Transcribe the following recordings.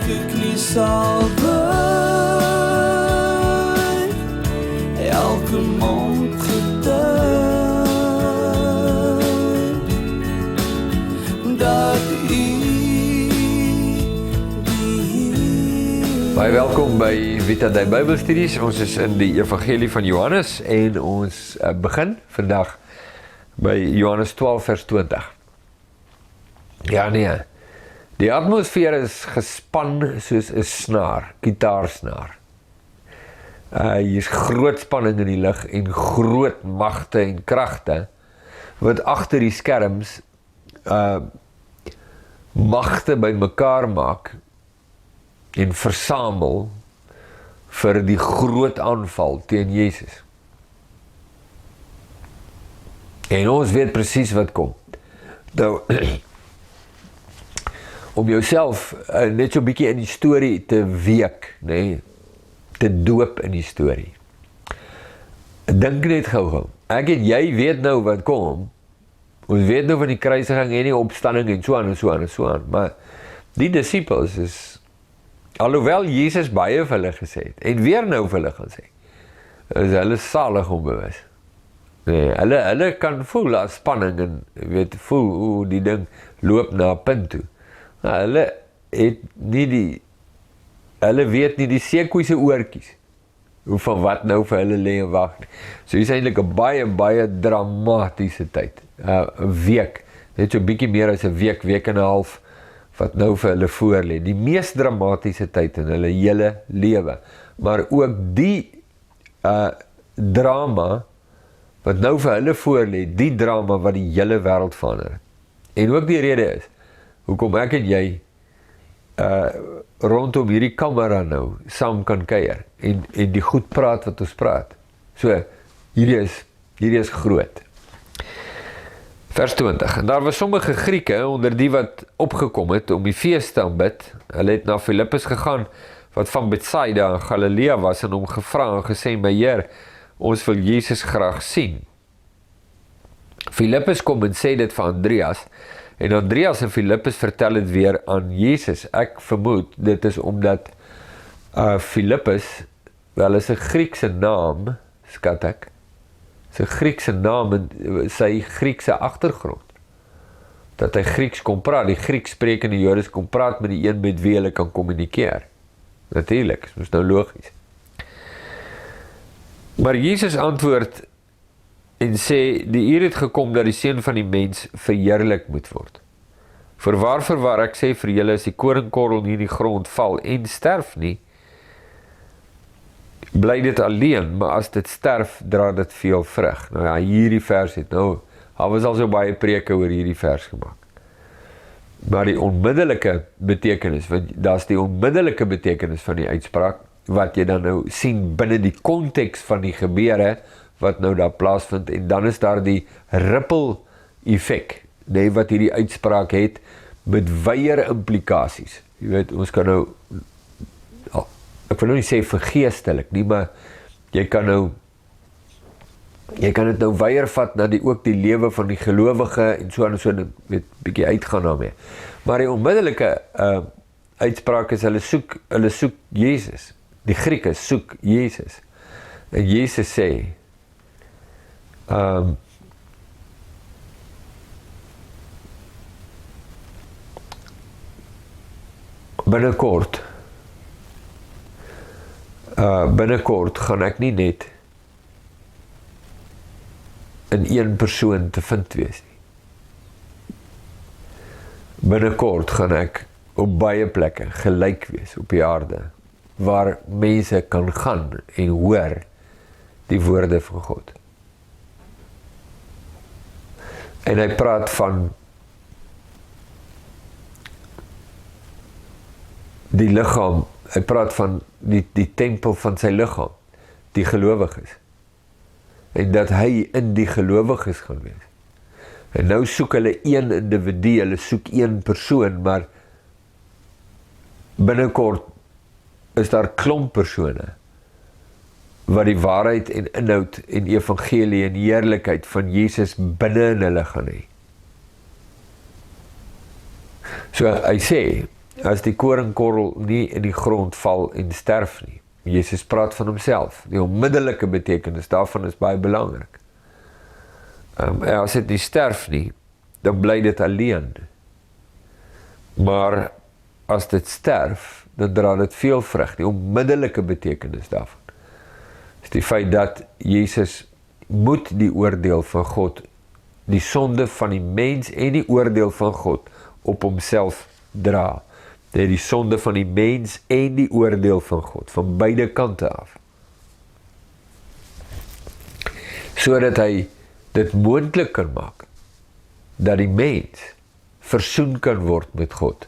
ek nie sal buig, elke mond getuig, dat Baie welkom by Vita die Bybelstudies. Ons is in die Evangelie van Johannes en ons begin vandag by Johannes 12 vers 20. Ja nee, die atmosfeer is gespan soos 'n snaar, gitaarsnaar. Hier is groot spanning in die lug en groot magte en kragte wat agter die skerms magte bymekaar maak en versamel vir die groot aanval teen Jesus. En ons weet presies wat kom. Nou, om jouself net so 'n bietjie in die storie te week, nee, te doop in die storie. Dink net gou. Ek en jy weet nou wat kom. Ons weet nou van die kruisiging en die opstanding en so aan en so aan en so aan. Maar die disippels is, alhoewel Jesus baie vir hulle gesê het, en weer nou vir hulle gaan sê, is hulle salig onbewus. Nee, hulle kan voel as spanning en voel hoe die ding loop na 'n punt toe. Nou, hulle weet nie die sekoe se oortjies, hoe van wat nou vir hulle lê en wag. So hier is eintlik 'n baie dramatiese tyd. 'n week, net so 'n bietjie meer as 'n week en 'n half, wat nou vir hulle voorlê, die mees dramatiese tyd in hulle hele lewe, maar ook die drama wat nou vir hulle voorlê, die drama wat die hele wêreld verander. En ook die rede is hoekom ek en jy rondom hierdie kamera nou saam kan kuier en die goed praat wat ons praat. So hierdie is groot. Vers 20, en daar was sommige Grieke onder die wat opgekom het om die fees te aanbid. Hulle het na Filippus gegaan, wat van Betsaida in Galilea was, en hom gevra en gesê, my Heer, ons wil Jesus graag sien. Filippus kom en sê dit vir Andreas, en Andreas en Filippus vertel dit weer aan Jesus. Ek vermoed, dit is omdat Filippus, wel is 'n Griekse naam, skat ek, sy Griekse naam en sy Griekse agtergrond. Dat hy Grieks kon praat, die Grieks sprekende Jodes kon praat met die een met wie hulle kan kommunikeer. Natuurlik, is nou logies. Maar Jesus antwoord en sê, die uur het gekom dat die Seun van die mens verheerlik moet word. Voorwaar ek sê vir julle, as die koringkorrel nie in die grond val en sterf nie, bly dit alleen, maar as dit sterf, dra dit veel vrug. Nou ja, hierdie vers het nou, daar was al so baie preke oor hierdie vers gemaak. Maar die onmiddellike betekenis, want daar is die onmiddellike betekenis van die uitspraak, wat jy dan nou sien binne die konteks van die gebeure, wat nou daar plaasvind, en dan is daar die ripple effek, nee, wat hierdie uitspraak het, met wyeer implikasies. Jy weet, ons kan nou, ek wil nou nie sê vergeestelik nie, maar jy kan dit nou weier vat na ook die lewe van die gelowige en so en so, weet, bietjie uitgaan daarmee. Maar die onmiddellike uitspraak is, hulle soek Jesus. Die Grieke soek Jesus. En Jesus sê, binnekort gaan ek nie net in een persoon te vind wees nie. Binnekort gaan ek op baie plekke gelyk wees op die aarde, waar mense kan gaan en hoor die woorde van God. En hy praat van die liggaam, hy praat van die tempel van sy liggaam, die gelowiges. En dat hy in die gelowiges gaan wees. En nou soek hulle een individu, hulle soek een persoon, maar binnekort is daar klomp persone wat die waarheid en inhoud en evangelie en heerlikheid van Jesus binne in hulle gaan hê. So hy sê, as die koringkorrel nie in die grond val en sterf nie. Jesus praat van homself. Die onmiddellike betekenis daarvan is baie belangrik. As dit nie sterf nie, dan bly dit alleen. Maar as dit sterf, dan dra dit veel vrug. Die onmiddellike betekenis daarvan is die feit dat Jesus moet die oordeel van God, die sonde van die mens en die oordeel van God op homself dra. Die sonde van die mens en die oordeel van God, van beide kante af. Sodat hy dit moontlik kan maak, dat die mens versoen kan word met God,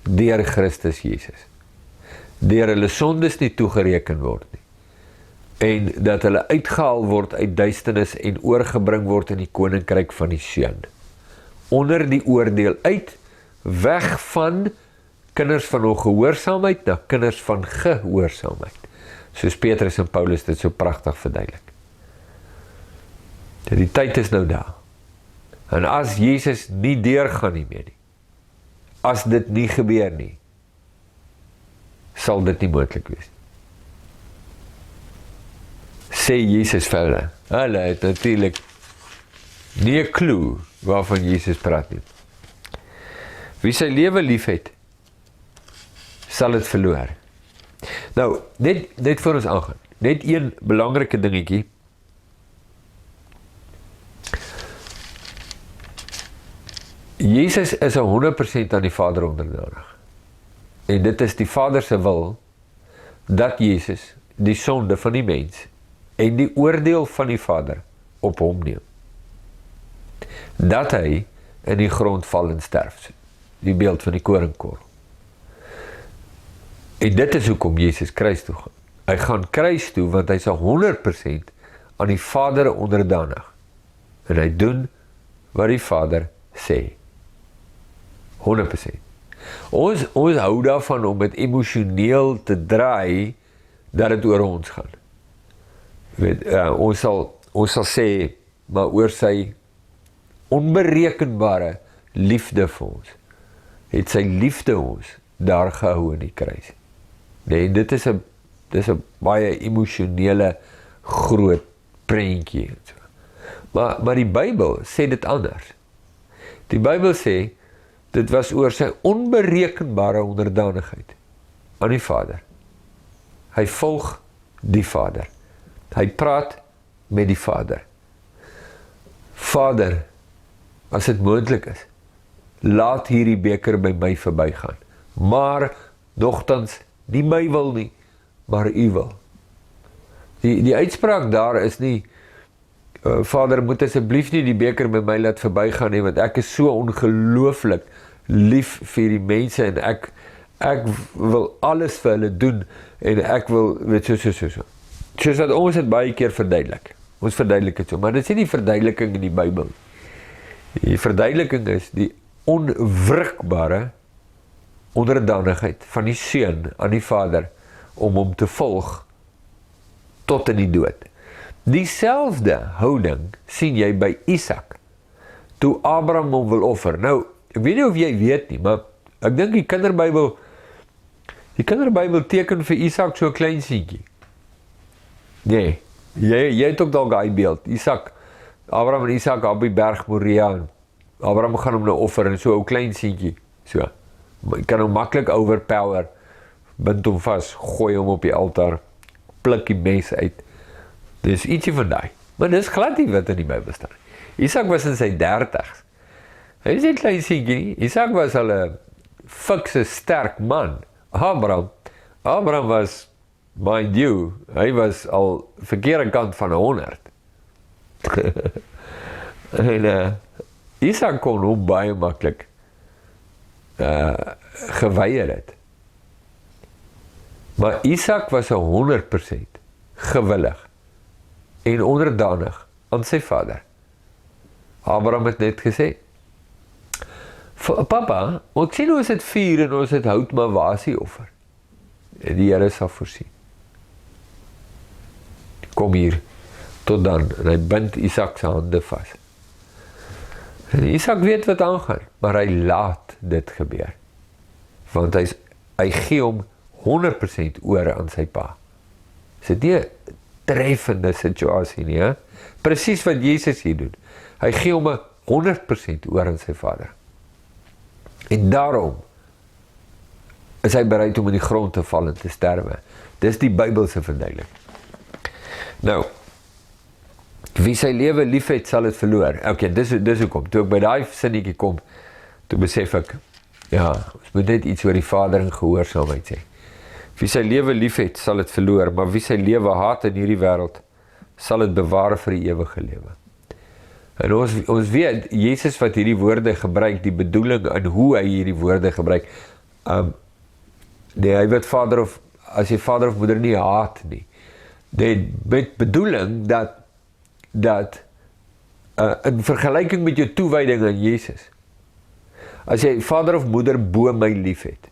deur Christus Jesus. Deur hulle sondes nie toegereken word nie. En dat hulle uitgehaal word uit duisternis en oorgebring word in die koninkryk van die Seun. Onder die oordeel uit, weg van kinders van ongehoorsaamheid na kinders van gehoorsaamheid. Soos Petrus en Paulus dit so pragtig verduidelik. Die tyd is nou daar. En as Jesus nie deurgaan nie meer nie, as dit nie gebeur nie, sal dit nie moontlik wees. Sê Jesus verder. Hulle het natuurlik nie 'n klou waarvan Jesus praat nie. Wie sy lewe lief het, sal dit verloor. Nou, net vir ons aangaan. Net een belangrike dingetjie. Jesus is 100% aan die Vader onderdanig. En dit is die Vader se wil, dat Jesus die sonde van die mens en die oordeel van die Vader op hom neem. Dat hy in die grond val en sterf. Die beeld van die koringkorrel. En dit is hoekom Jesus kruis toe gaan. Hy gaan kruis toe, want hy is 100% aan die Vader onderdanig. En hy doen wat die Vader sê. 100%. Ons hou daarvan om het emosioneel te draai, dat het oor ons gaan. Ons sal sê, maar oor sy onberekenbare liefde vir ons, het sy liefde ons daar gehou in die kruis. Nee, dit is 'n baie emosionele groot prentjie. Maar die Bybel sê dit anders. Die Bybel sê, dit was oor sy onberekenbare onderdanigheid aan die Vader. Hy volg die Vader. Hy praat met die Vader. Vader, as dit moontlik is, laat hierdie beker by my verbygaan. Maar nogtans nie my wil nie, maar u wil. Die uitspraak daar is nie, Vader, moet asseblief nie die beker by my laat verbygaan nie, want ek is so ongelooflik lief vir die mense en ek wil alles vir hulle doen en ek wil, weet so. Soos dat ons het baie keer verduidelik. Ons verduidelik het so, maar dit is nie die verduideliking in die Bybel. Die verduideliking is die onwrikbare onderdanigheid van die Seun aan die Vader om hom te volg tot in die dood. Dieselfde houding sien jy by Isak, toe Abraham hom wil offer. Nou, ek weet nie of jy weet nie, maar ek dink die kinderbybel teken vir Isak so 'n klein seentjie. Nee, jy het ook dalk daai beeld. Abraham en Isak op die berg Moria, en Abraham gaan hom nou offer, en so 'n klein seentjie, so. Jy kan hom maklik overpower, bind hom vas, gooi hom op die altaar, pluk die mes uit. Dis ietsie van daai. Maar dis glad nie wat in die Bybel staan. Isak was in sy 30's. Hy is nie klein seentjie nie. Isak was al 'n fikse, sterk man. Abraham was, mind you, hy was al verkeerde kant van 100. En Isak kon hom baie maklik geweier het. Maar Isak was 100% gewillig en onderdanig aan sy vader. Abraham het net gesê, papa, ek sien ons het vuur en ons het hout, maar waar is die offer? En die Here sal voorsien. Kom hier, tot dan, en hy bind Isak se hande vas. En Isak weet wat aangaan, maar hy laat dit gebeur. Want hy gee hom 100% oor aan sy pa. Is dit nie 'n treffende situasie nie, hè? Presies wat Jesus hier doen. Hy gee hom 100% oor aan sy Vader. En daarom is hy bereid om in die grond te val en te sterwe. Dis die Bybelse verduideliking. Nou, wie sy lewe lief het, sal dit verloor. Okay, dis hoekom. Toe ek by daai sinnetjie kom, toe besef ek, ja, ons moet net iets oor die Vader en gehoorsaamheid sê. Wie sy lewe lief het, sal dit verloor, maar wie sy lewe haat in hierdie wêreld, sal dit bewaar vir die ewige lewe. En ons weet, Jesus wat hierdie woorde gebruik, die bedoeling en hoe hy hierdie woorde gebruik, hy weet as jy vader of moeder nie haat nie, met bedoeling dat in vergelyking met jou toewyding aan Jesus, as jy vader of moeder bo my lief het,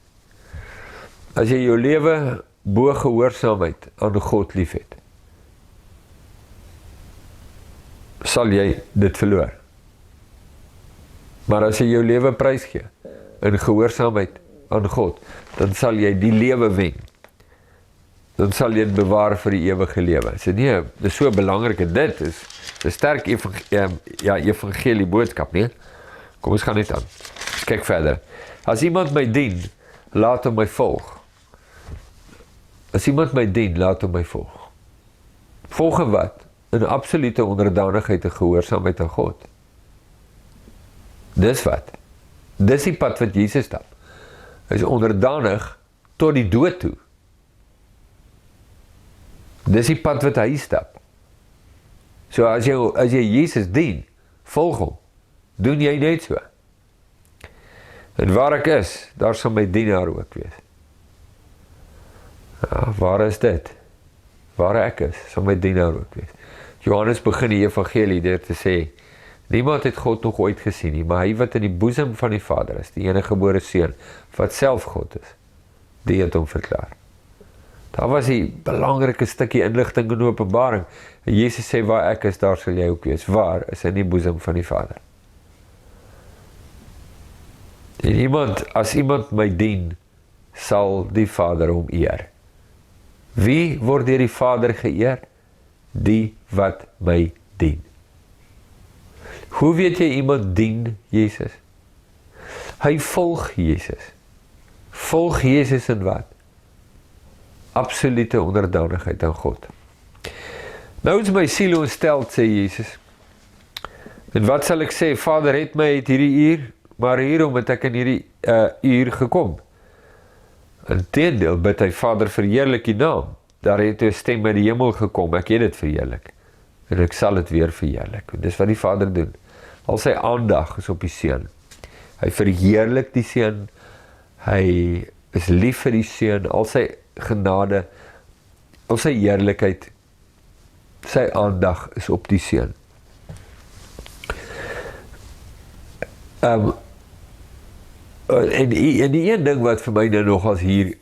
as jy jou lewe bo gehoorsaamheid aan God lief het, sal jy dit verloor. Maar as jy jou lewe prys gee in gehoorsaamheid aan God, dan sal jy die lewe wen. Dan sal jy dit bewaar vir die ewige lewe. So nee, dit is so belangrik en dit is 'n sterk evangelie boodskap, nie? Kom ons gaan net aan. Ons kyk verder. As iemand my dien, laat hom my volg. As iemand my dien, laat hom my volg. Volg en wat? In absolute onderdanigheid en gehoorsaamheid aan God. Dis wat. Dis die pad wat Jesus stap. Hy is onderdanig tot die dood toe. Dis die pad wat hy stap. So as jy Jesus dien, volg hom. Doen jy net so. En waar ek is, daar sal my dienaar ook wees. Ja, waar is dit? Waar ek is, sal my dienaar ook wees. Johannes begin die evangelie deur te sê, niemand het God nog ooit gesien nie, maar hy wat in die boesem van die Vader is, die enige gebore seun, wat self God is, die het hom verklaar. Daar was die belangrike stukkie inligting en openbaring. En Jesus sê, waar ek is, daar sal jy ook wees. Waar is in die boesem van die Vader. En as iemand my dien, sal die Vader hom eer. Wie word deur die Vader geëer? Die wat my dien. Hoe weet jy iemand dien Jesus? Hy volg Jesus. Volg Jesus in wat? Absolute onderdanigheid aan God. Nou is my siel ontsteld, sê Jesus. En wat sal ek sê? Vader het my uit hierdie uur, maar hierom het ek in hierdie uur gekom. Inteendeel bid hy, Vader, verheerlik die naam. Daar het 'n stem uit die hemel gekom, ek het dit verheerlik. En ek sal dit weer verheerlik. Dis wat die Vader doen. Al sy aandag is op die Seun. Hy verheerlik die Seun. Hy is lief vir die Seun. Al sy genade, al sy heerlikheid, sy aandag is op die Seun. En die een ding wat vir my nou nogals hier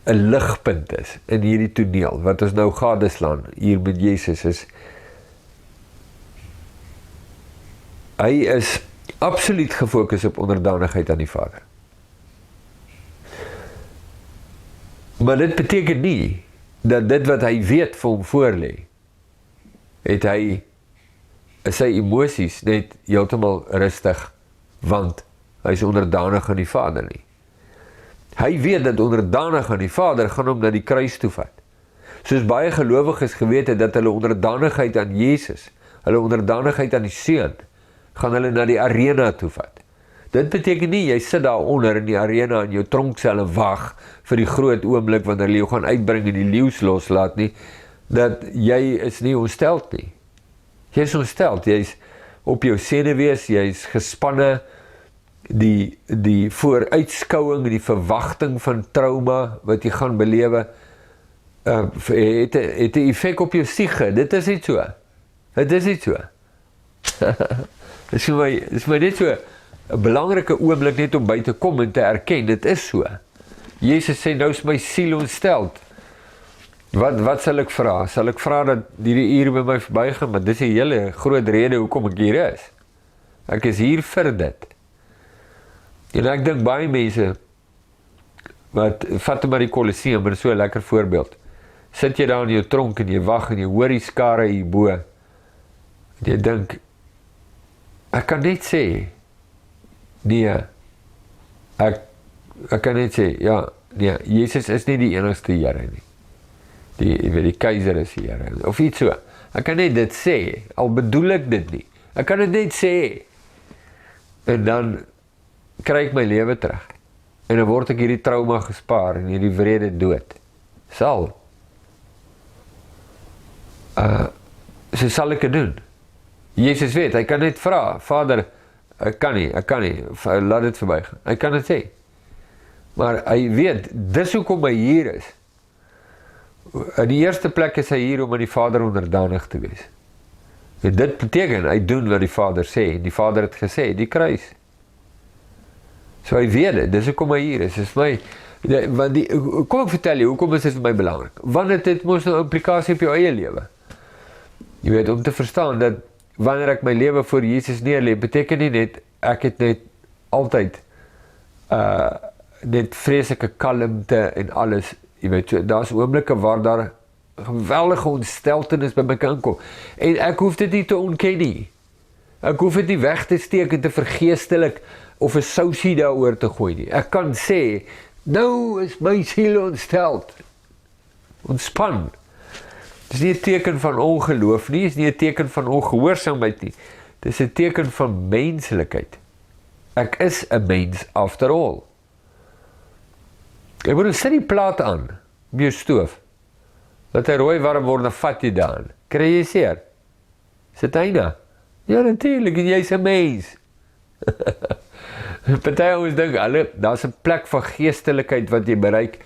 'n ligpunt is in hierdie toneel, wat ons nou gadeslaan hier met Jesus is, hy is absoluut gefokus op onderdanigheid aan die Vader. Maar dit beteken nie dat dit wat hy weet vir hom voorlê, het hy sy emosies net heeltemal rustig, want hy is onderdanig aan die Vader nie. Hy weet dat onderdanig aan die Vader gaan hom na die kruis toe vat. Soos baie gelowiges geweet het dat hulle onderdanigheid aan Jesus, hulle onderdanigheid aan die Seun, gaan hulle na die arena toe vat. Dit beteken nie, jy sit daar onder in die arena in jou tronksel en wag vir die groot oomblik wanneer hulle jou gaan uitbring en die leeu's loslaat nie, dat jy is nie ontsteld nie. Jy is ontsteld, jy is op jou senuwees, jy is gespanne, die vooruitskouing, die verwagting van trauma wat jy gaan belewe, het 'n effek op jou siege. Dit is nie so. Dit is nie so. Dit is my net so 'n belangrike oomblik net om by te kom en te erken, dit is so. Jesus sê, nou is my siel ontsteld. Wat sal ek vra? Sal ek vra dat hierdie uur by my verbygaan? Maar dis 'n hele groot rede hoekom ek hier is. Ek is hier vir dit. En ek dink baie mense, vat maar die Colosseum, maar so 'n lekker voorbeeld. Sit jy daar in jou tronk en jy wag en jy hoor die skare hierbo. En jy dink, ek kan net sê, nee, ek kan net sê, ja, nee, Jesus is nie die enigste Here nie. Die keiser is die Here, of iets so. Ek kan net dit sê, al bedoel ek dit nie. Ek kan dit net sê. En dan kry ek my lewe terug. En dan word ek hierdie trauma gespaar en hierdie wrede dood. So sal ek dit doen. Jesus weet, hy kan net vra, Vader, ek kan nie, laat dit verbygaan. Hy kan dit sê. Maar hy weet, dis hoekom hy hier is. In die eerste plek is hy hier om aan die Vader onderdanig te wees. En dit beteken, hy doen wat die Vader sê, en die Vader het gesê, die kruis. So hy weet dit, dis hoekom hy hier is. Dis my, kom ek vertel jy, hoekom is dit vir my belangrik? Want dit mos nou implikasie op jou eie lewe. Jy weet, om te verstaan dat wanneer ek my lewe voor Jesus neerlê, beteken nie net, ek het net altyd net vreeslike kalmte en alles, jy weet, so, daar's oomblikke waar daar geweldige ontsteltenis by my kan kom, en ek hoef dit nie te ontken nie, ek hoef dit nie weg te steek en te vergeestelik, of 'n sousie daaroor te gooi nie, ek kan sê, nou is my siel ontsteld, ontspan. Dit is nie 'n teken van ongeloof nie, is nie 'n teken van ongehoorsaamheid nie. Dit is 'n teken van menslikheid. Ek is 'n mens after all. Ek bedoel, sit die plaat aan op jou stoof. Laat hy rooi warm word, dan vat jy daan. Kry jy seer? Sit hy na? Ja, natuurlijk, en jy's 'n mens. Party ons dink, daar's 'n plek van geestelikheid wat jy bereik,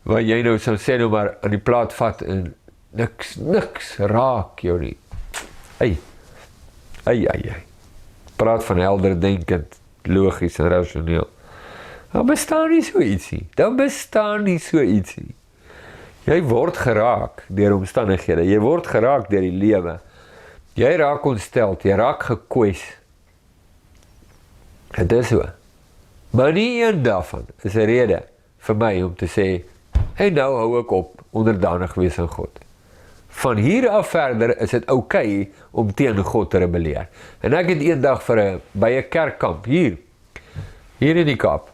waar jy nou sou sê nou maar aan die plaat vat en niks raak jou nie. Praat van helder denkend, logies en rasioneel. Daar bestaan nie so ietsie. Jy word geraak deur omstandighede, jy word geraak deur die lewe. Jy raak ontsteld, jy raak gekwes. Dit is so. Maar nie een daarvan is 'n rede vir my om te sê, en nou hou ek op onderdanig wees aan God. Van hier af verder is dit oukei om teen God te rebelleer. En ek het eendag by 'n kerkkamp hier in die Kaap,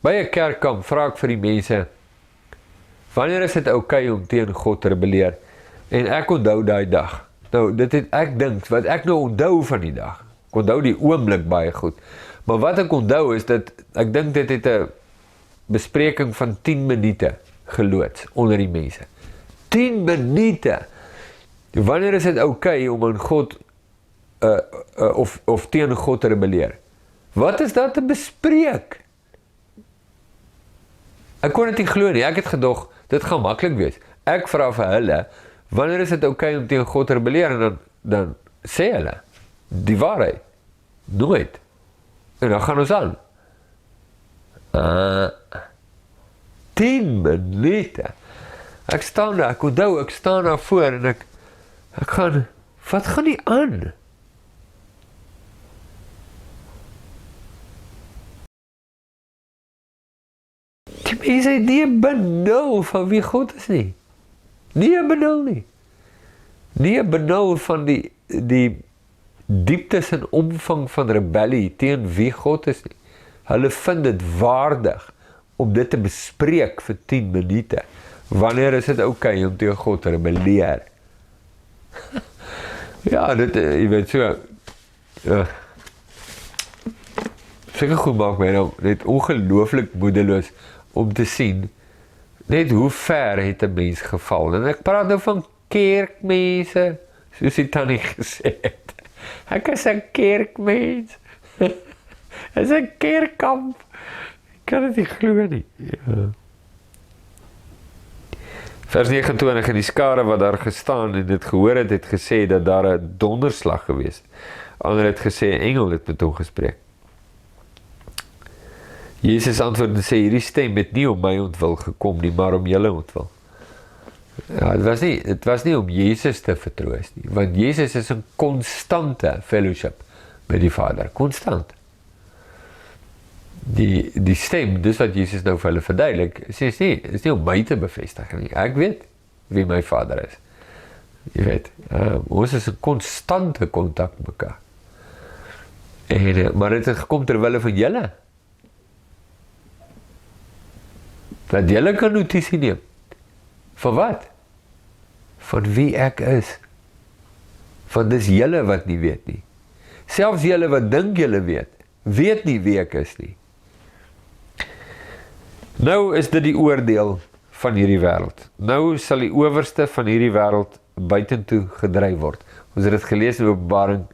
by 'n kerkkamp vra ek vir die mense, wanneer is dit oukei om teen God te rebelleer? En ek onthou daai dag. Nou, dit het ek dink, wat ek nou onthou van die dag, ek onthou die oomblik baie goed, maar wat ek onthou is dat, ek dink dit het 'n bespreking van 10 minute geloods onder die mense. 10 minute! Wanneer is dit oukei om aan God, of teen God te rebelleer? Wat is daar te bespreek? Ek kon dit nie glo nie, ek het gedog, dit gaan maklik wees. Ek vra vir hulle, wanneer is dit oukei om teen God te rebelleer? En dan sê hulle, die waarheid, nooit. En dan gaan ons aan. 10 minute. Ek staan daar, ek onthou, ek staan daar voor en ek gaan, wat gaan nie aan? Die mense het nie 'n benul van wie God is nie. Nie 'n benul nie. Nie 'n benul van die dieptes en omvang van rebellie teen wie God is nie. Hulle vind dit waardig om dit te bespreek vir 10 minute. Wanneer is dit oukei om teen God te rebelleer? Ja, dit, jy weet so, seker goed maak my nou net ongelooflik moedeloos om te sien, net hoe ver het 'n mens geval. En ek praat nou van kerkmense, soos die tannie gesê het. Ek is 'n kerkmens. Is 'n kerkkamp. Ek kan dit nie glo nie. Ja. Vers 29, en die skare wat daar gestaan en dit gehoor het gesê dat daar 'n donderslag gewees. Ander het gesê, 'n engel het met hom gespreek. Jesus antwoord en sê, hierdie stem het nie om my ontwil gekom nie, maar om julle ontwil. Ja, het was nie om Jesus te vertroos nie, want Jesus is 'n konstante fellowship met die Vader, konstant. die stem, dis wat Jesus nou vir hulle verduidelik, sê is nie om my te bevestig nie. Ek weet wie my Vader is. Jy weet, ons is 'n konstante kontak met mekaar. En, maar dit het gekom terwille van julle. Dat julle kan notisie neem. Van wat? Van wie ek is. Van dis julle wat nie weet nie. Selfs julle wat dink julle weet nie wie ek is nie. Nou is dit die oordeel van hierdie wêreld. Nou sal die owerste van hierdie wêreld buitentoe gedryf word. Ons het dit gelees in Openbaring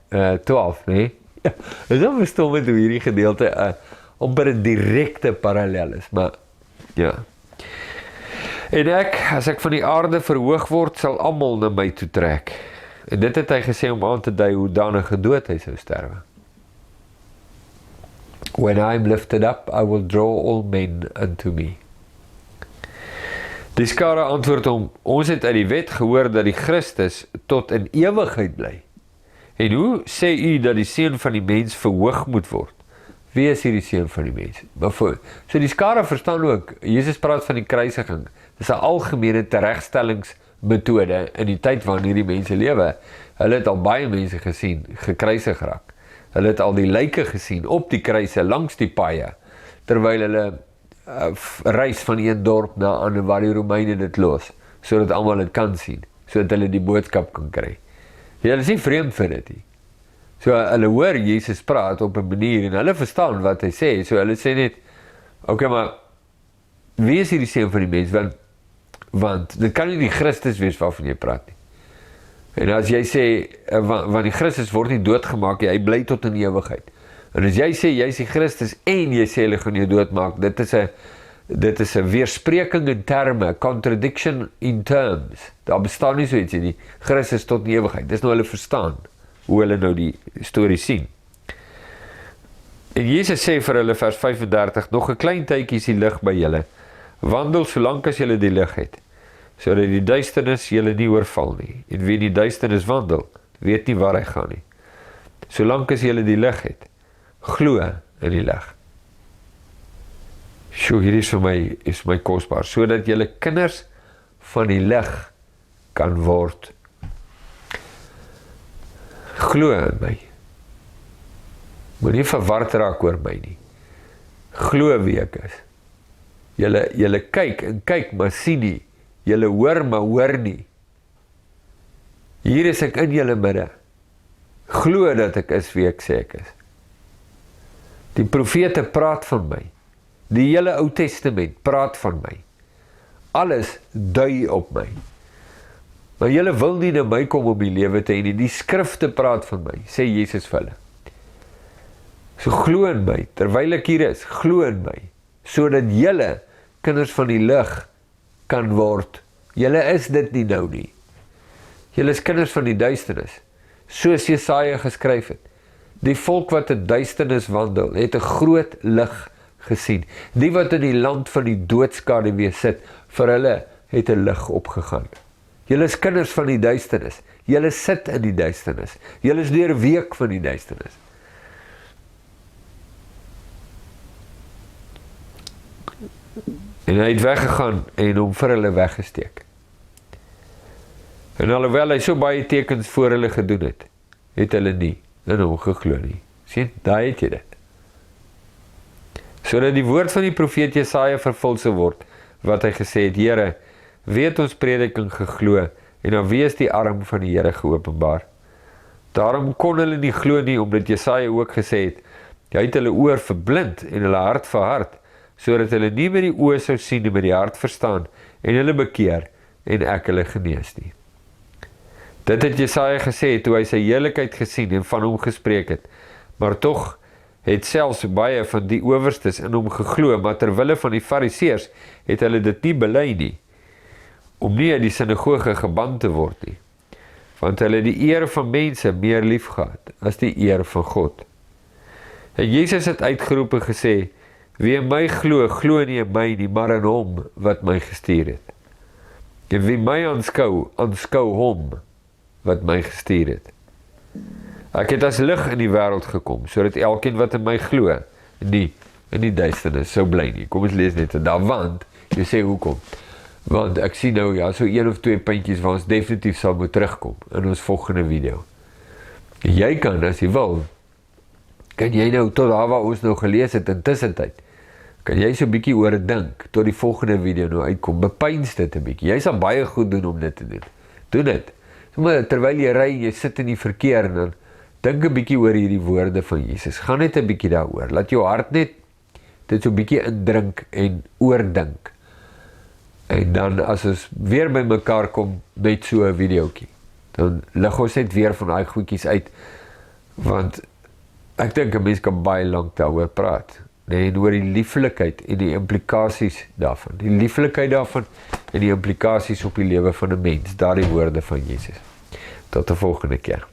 12, nee? Ja, dit is dan verstommend hoe hierdie gedeelte amper 'n direkte parallel is, maar ja. En as ek van die aarde verhoog word, sal almal na my toe trek. En dit het hy gesê om aan te dui hoe danige dood hy sou sterwe. When I am lifted up, I will draw all men unto me. Die skare antwoord hom, ons het uit die wet gehoor dat die Christus tot in ewigheid bly. En hoe sê u dat die seun van die mens verhoog moet word? Wie is hierdie seun van die mens? So die skare verstaan ook, Jesus praat van die kruisiging. Dis 'n algemene teregstellingsmetode in die tyd waarin hierdie mense lewe. Hulle het al baie mense gesien, gekruisig raak. Hulle het al die lyke gesien op die kruise langs die paaie, terwyl hulle reis van een dorp na 'n ander waar die Romeine dit los, sodat almal dit kan sien, sodat hulle die boodskap kan kry. Hulle is nie vreemd vir dit nie. So hulle hoor Jesus praat op 'n manier en hulle verstaan wat hy sê. So hulle sê net, okay, maar wie is hierdie seun van die mens? Want dit kan nie die Christus wees waarvan jy praat nie. En as jy sê, want die Christus word nie doodgemaak nie, hy bly tot in ewigheid. En as jy sê, jy is die Christus en jy sê hulle gaan jou doodmaak, dit is 'n weerspreking in terme, contradiction in terms. Daar bestaan nie so iets nie, Christus tot in ewigheid. Dis nou hulle verstaan, hoe hulle nou die storie sien. En Jesus sê vir hulle, vers 35, nog 'n klein tydjie is die lig by julle. Wandel solank as julle die lig het, sodat die duisternis julle nie oorval nie. En wie in die duisternis wandel, weet nie waar hy gaan nie. Solank as julle die lig het, glo in die lig. Sjoe, hier is vir my kosbaar, sodat julle kinders van die lig kan word. Glo in my. Moenie verward raak oor my nie. Glo wie ek is. Julle kyk en kyk, maar sien nie. Julle hoor, maar hoor nie. Hier is ek in julle midde. Glo dat ek is wie ek sê ek is. Die profete praat van my. Die hele Ou Testament praat van my. Alles dui op my. Maar julle wil nie na my kom om die lewe te hê nie. Die skrifte praat van my, sê Jesus vir hulle. So glo in my, terwyl ek hier is, glo in my, sodat julle kinders van die lig kan word. Julle is dit nie nou nie. Julle is kinders van die duisternis, soos Jesaja geskryf het. Die volk wat in duisternis wandel, het 'n groot lig gesien. Die wat in die land van die doodskaduwee sit, vir hulle het 'n lig opgegaan. Julle is kinders van die duisternis. Julle sit in die duisternis. Julle is deurweek van die duisternis. En hy het weggegaan en hom vir hulle weggesteek. En alhoewel hy so baie tekens voor hulle gedoen het, het hulle nie in hom geglo nie. Sien, daar het jy dit. Sodat die woord van die profeet Jesaja vervul sou word, wat hy gesê het, Here, wie het ons prediking geglo, en aan wie is die arm van die Here geopenbaar? Daarom kon hulle nie glo nie, omdat Jesaja ook gesê het, hy het hulle oor verblind en hulle hart verhard, sodat hulle nie met die oë sou sien en met die hart verstaan, en hulle bekeer, en ek hulle genees nie. Dit het Jesaja gesê, toe hy sy heerlikheid gesien en van hom gespreek het, maar tog het selfs baie van die owerstes in hom geglo, maar terwille van die fariseërs het hulle dit nie bely nie, om nie uit die sinagoge geban te word nie, want hulle die eer van mense meer lief gehad as die eer van God. En Jesus het uitgeroep en gesê, wie in my glo, glo nie in my nie, maar in hom wat my gestuur het. En wie my aanskou, aanskou hom wat my gestuur het. Ek het as lig in die wêreld gekom, sodat elkeen wat in my glo, nie in die duisternis sou bly nie. Kom ons lees net daar, want, jy sê hoekom? Want ek sien nou, ja, so 1 of 2 puntjies waar ons definitief sal moet terugkom in ons volgende video. Jy kan, as jy wil, kan jy nou, tot daar waar ons nou gelees het in tussentyd, kan jy so 'n bietjie oor dink, tot die volgende video nou uitkom, bepeins dit 'n bietjie. Jy sal baie goed doen om dit te doen. Doen dit. Sommige terwyl jy ry, jy sit in die verkeer en dan dink 'n bietjie oor hierdie woorde van Jesus. Gaan net 'n bietjie daaroor. Laat jou hart net dit so 'n bietjie indrink en oordink. En dan as ons weer by mekaar kom met so 'n videoetjie, dan lig ons net weer van daai goedjies uit, want ek dink 'n mens kan baie lank daaroor praat. Nee, en oor die lieflikheid en die implikasies daarvan. Die lieflikheid daarvan en die implikasies op die lewe van 'n mens, daardie woorde van Jesus. Tot 'n volgende keer.